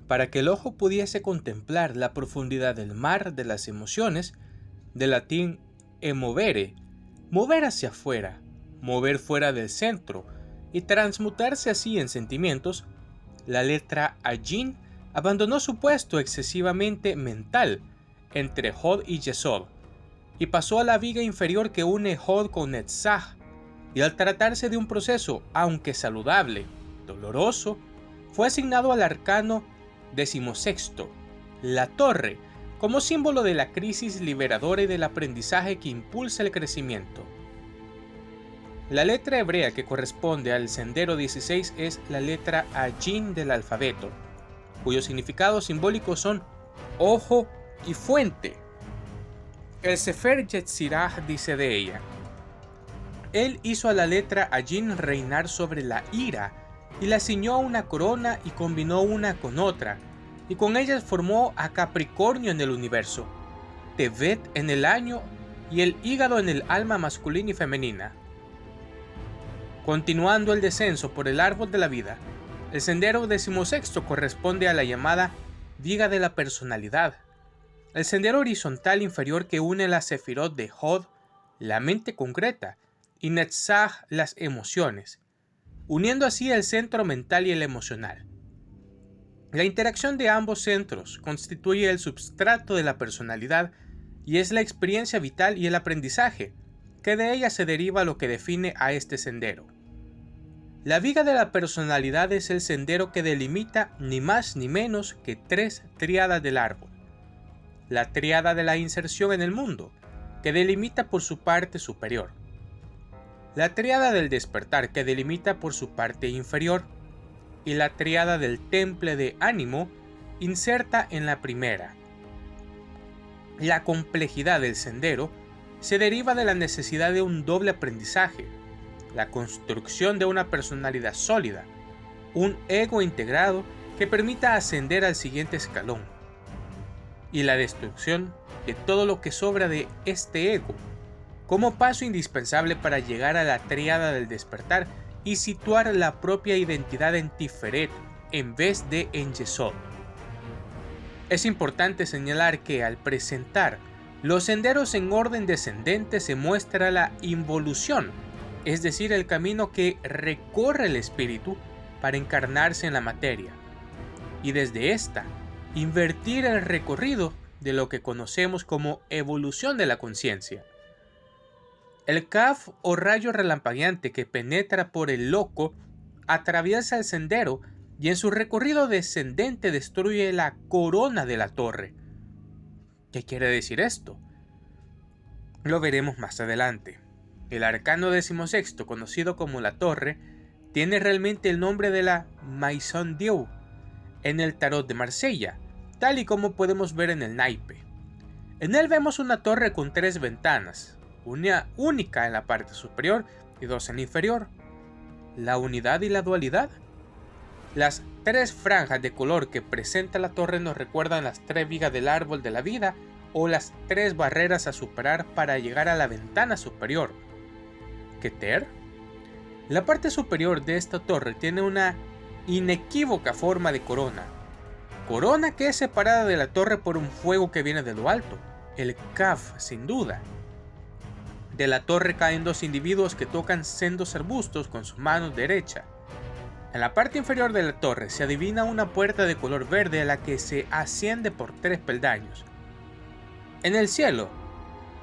Para que el ojo pudiese contemplar la profundidad del mar de las emociones, del latín emovere, mover hacia afuera, mover fuera del centro, y transmutarse así en sentimientos, la letra Ayin abandonó su puesto excesivamente mental entre Hod y Yesod, y pasó a la viga inferior que une Hod con Netzach, y al tratarse de un proceso, aunque saludable, doloroso, fue asignado al arcano 16, la torre, como símbolo de la crisis liberadora y del aprendizaje que impulsa el crecimiento. La letra hebrea que corresponde al sendero 16 es la letra Ayin del alfabeto, cuyos significados simbólicos son ojo y fuente. El Sefer Yetzirah dice de ella: Él hizo a la letra Ayin reinar sobre la ira, y la ciñó a una corona y combinó una con otra, y con ellas formó a Capricornio en el universo, Tevet en el año y el hígado en el alma masculina y femenina. Continuando el descenso por el árbol de la vida, el sendero 16 corresponde a la llamada viga de la personalidad, el sendero horizontal inferior que une la sefirot de Hod, la mente concreta, y Netzach, las emociones, uniendo así el centro mental y el emocional. La interacción de ambos centros constituye el substrato de la personalidad y es la experiencia vital y el aprendizaje, que de ella se deriva lo que define a este sendero. La viga de la personalidad es el sendero que delimita ni más ni menos que 3 tríadas del árbol. La tríada de la inserción en el mundo, que delimita por su parte superior. La tríada del despertar, que delimita por su parte inferior, y la tríada del temple de ánimo, inserta en la primera. La complejidad del sendero se deriva de la necesidad de un doble aprendizaje, la construcción de una personalidad sólida, un ego integrado que permita ascender al siguiente escalón, y la destrucción de todo lo que sobra de este ego, como paso indispensable para llegar a la tríada del despertar y situar la propia identidad en Tiferet en vez de en Yesod. Es importante señalar que al presentar los senderos en orden descendente se muestra la involución, es decir, el camino que recorre el espíritu para encarnarse en la materia, y desde esta, invertir el recorrido de lo que conocemos como evolución de la conciencia. El Kaf o rayo relampagueante que penetra por el loco atraviesa el sendero y en su recorrido descendente destruye la corona de la torre. ¿Qué quiere decir esto? Lo veremos más adelante. El arcano 16, conocido como la torre, tiene realmente el nombre de la Maison Dieu en el tarot de Marsella, tal y como podemos ver en el naipe. En él vemos una torre con 3 ventanas, una única en la parte superior y 2 en la inferior. La unidad y la dualidad. Las 3 franjas de color que presenta la torre nos recuerdan las 3 vigas del árbol de la vida o las 3 barreras a superar para llegar a la ventana superior. Keter. La parte superior de esta torre tiene una inequívoca forma de corona que es separada de la torre por un fuego que viene de lo alto, el Kaf sin duda. De la torre caen 2 individuos que tocan sendos arbustos con su mano derecha. En la parte inferior de la torre se adivina una puerta de color verde a la que se asciende por 3 peldaños. En el cielo,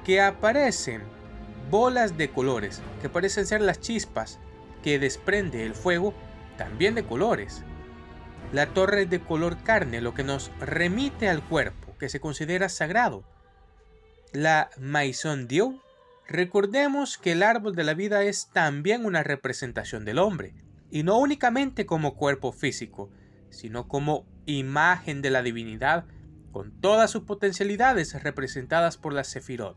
que aparecen bolas de colores, que parecen ser las chispas que desprende el fuego, también de colores. La torre es de color carne, lo que nos remite al cuerpo, que se considera sagrado. La Maison Dieu. Recordemos que el árbol de la vida es también una representación del hombre, y no únicamente como cuerpo físico, sino como imagen de la divinidad, con todas sus potencialidades representadas por la Sefirot.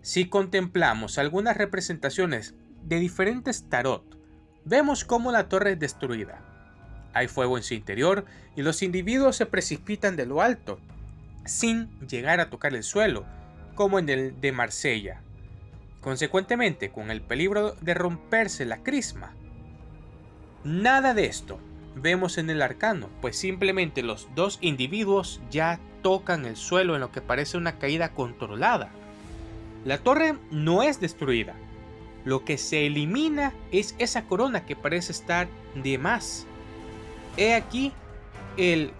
Si contemplamos algunas representaciones de diferentes tarot, vemos cómo la torre es destruida. Hay fuego en su interior y los individuos se precipitan de lo alto, sin llegar a tocar el suelo, como en el de Marsella. Consecuentemente, con el peligro de romperse la crisma. Nada de esto vemos en el arcano, pues simplemente los dos individuos ya tocan el suelo en lo que parece una caída controlada. La torre no es destruida. Lo que se elimina es esa corona que parece estar de más. He aquí el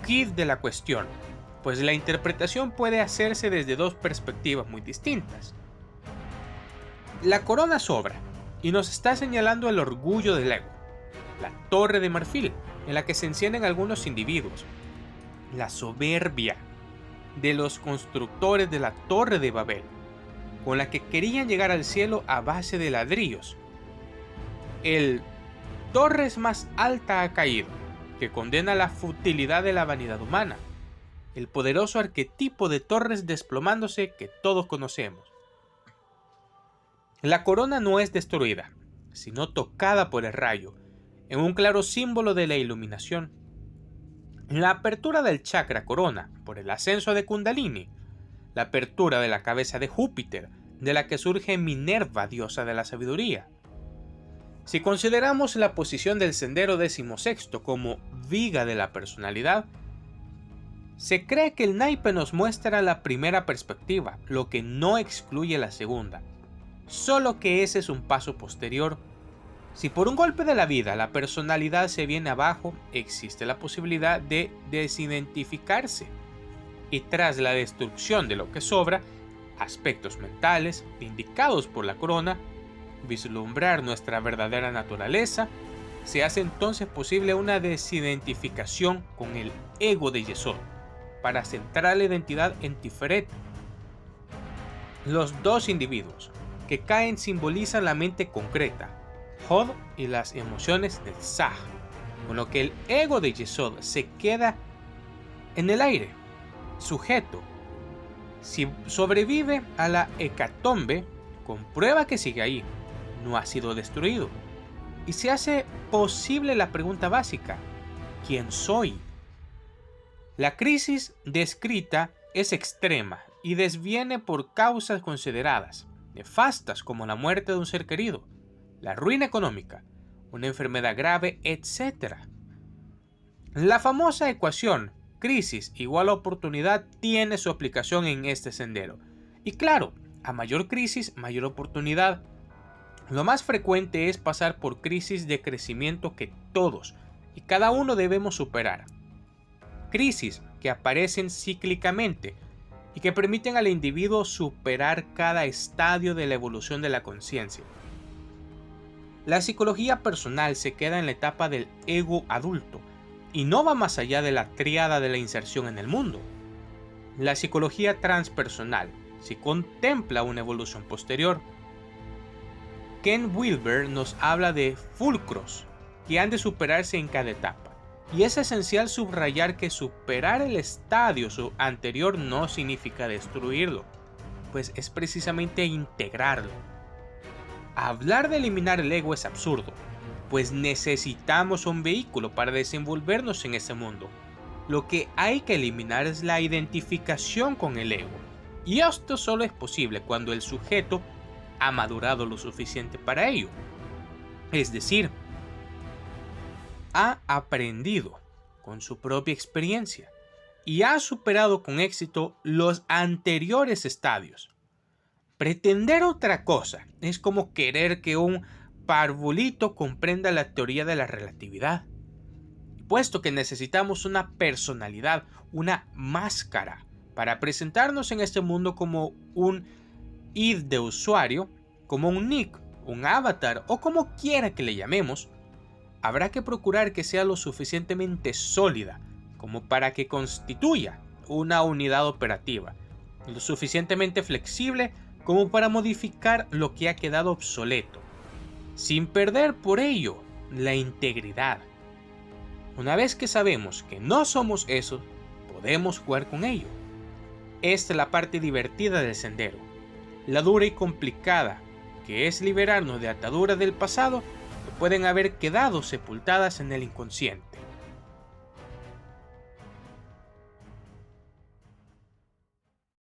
quid de la cuestión, pues la interpretación puede hacerse desde dos perspectivas muy distintas. La corona sobra y nos está señalando el orgullo del ego, la torre de marfil en la que se encienden algunos individuos, la soberbia de los constructores de la torre de Babel, con la que querían llegar al cielo a base de ladrillos. El torres más alta ha caído, que condena la futilidad de la vanidad humana, el poderoso arquetipo de torres desplomándose que todos conocemos. La corona no es destruida, sino tocada por el rayo, en un claro símbolo de la iluminación. La apertura del chakra corona por el ascenso de Kundalini, la apertura de la cabeza de Júpiter, de la que surge Minerva, diosa de la sabiduría. Si consideramos la posición del sendero 16º como viga de la personalidad, se cree que el naipe nos muestra la primera perspectiva, lo que no excluye la segunda, solo que ese es un paso posterior. Si por un golpe de la vida la personalidad se viene abajo, existe la posibilidad de desidentificarse, y tras la destrucción de lo que sobra, aspectos mentales indicados por la corona, vislumbrar nuestra verdadera naturaleza, se hace entonces posible una desidentificación con el ego de Yesod, para centrar la identidad en Tiferet. Los dos individuos que caen simbolizan la mente concreta, Hod, y las emociones de Zah, con lo que el ego de Yesod se queda en el aire, sujeto. Si sobrevive a la hecatombe, comprueba que sigue ahí, no ha sido destruido, y se hace posible la pregunta básica: ¿quién soy? La crisis descrita es extrema y desviene por causas consideradas nefastas, como la muerte de un ser querido, la ruina económica, una enfermedad grave, etc. La famosa ecuación crisis igual a oportunidad tiene su aplicación en este sendero. Y claro, a mayor crisis, mayor oportunidad. Lo más frecuente es pasar por crisis de crecimiento que todos y cada uno debemos superar. Crisis que aparecen cíclicamente y que permiten al individuo superar cada estadio de la evolución de la conciencia. La psicología personal se queda en la etapa del ego adulto y no va más allá de la tríada de la inserción en el mundo. La psicología transpersonal sí contempla una evolución posterior. Ken Wilber nos habla de fulcros que han de superarse en cada etapa, y es esencial subrayar que superar el estadio anterior no significa destruirlo, pues es precisamente integrarlo. Hablar de eliminar el ego es absurdo, pues necesitamos un vehículo para desenvolvernos en ese mundo. Lo que hay que eliminar es la identificación con el ego, y esto solo es posible cuando el sujeto ha madurado lo suficiente para ello. Es decir, ha aprendido con su propia experiencia y ha superado con éxito los anteriores estadios. Pretender otra cosa es como querer que un parvulito comprenda la teoría de la relatividad. Puesto que necesitamos una personalidad, una máscara, para presentarnos en este mundo como un id de usuario, como un nick, un avatar o como quiera que le llamemos, habrá que procurar que sea lo suficientemente sólida como para que constituya una unidad operativa, lo suficientemente flexible como para modificar lo que ha quedado obsoleto, sin perder por ello la integridad. Una vez que sabemos que no somos eso, podemos jugar con ello. Esta es la parte divertida del sendero. La dura y complicada, que es liberarnos de ataduras del pasado, pueden haber quedado sepultadas en el inconsciente.